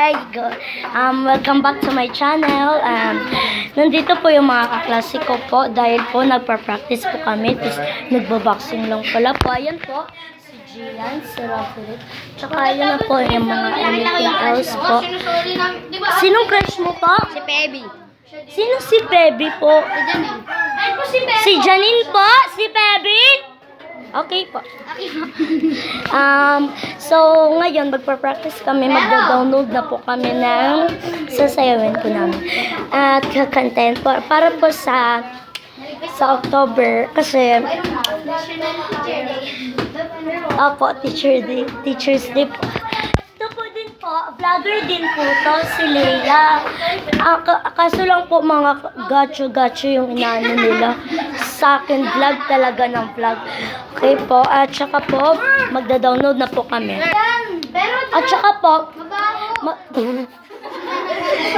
Hi! Welcome back to my channel. Nandito po yung mga kaklase ko po dahil po nagpa-practice po kami. Tapos nagbo-boxing lang pala po. Ayan po, si Gian, si Rafael. Tsaka ayan na po yung mga anything else po. Sinong crush mo po? Si Pebi. Sino si Pebi po? Si Janine po? Si Pebi? Okay po. So, ngayon, magpa-practice kami. Magda-download na po kami ng sasayawin ko namin. At kakantayin po. Para po sa October. Kasi, opo, Teacher's Day po. Ito po din po, vlogger din po to, si Leia. Kaso lang po mga gacho-gacho yung inaano nila. Sa akin, vlog talaga ng vlog. Okay po, at saka po, magda-download na po kami. At saka po,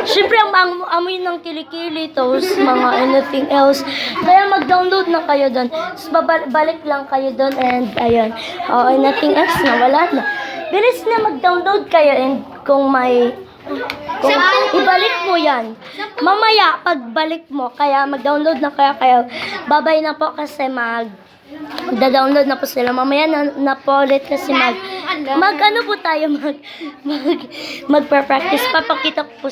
syempre ang amoy ng kilikili, toast, mga anything else. Kaya mag-download na kayo doon. Balik lang kayo doon and ayun. Anything else na, wala na. Bilis na mag-download kayo and kung ibalik mo yan. Mamaya, pagbalik mo, kaya mag-download na kayo. Babay na po kasi da-download na po sila. Mamaya na po ulit kasi mag-ano po tayo, magpa-practice. Papakita ko po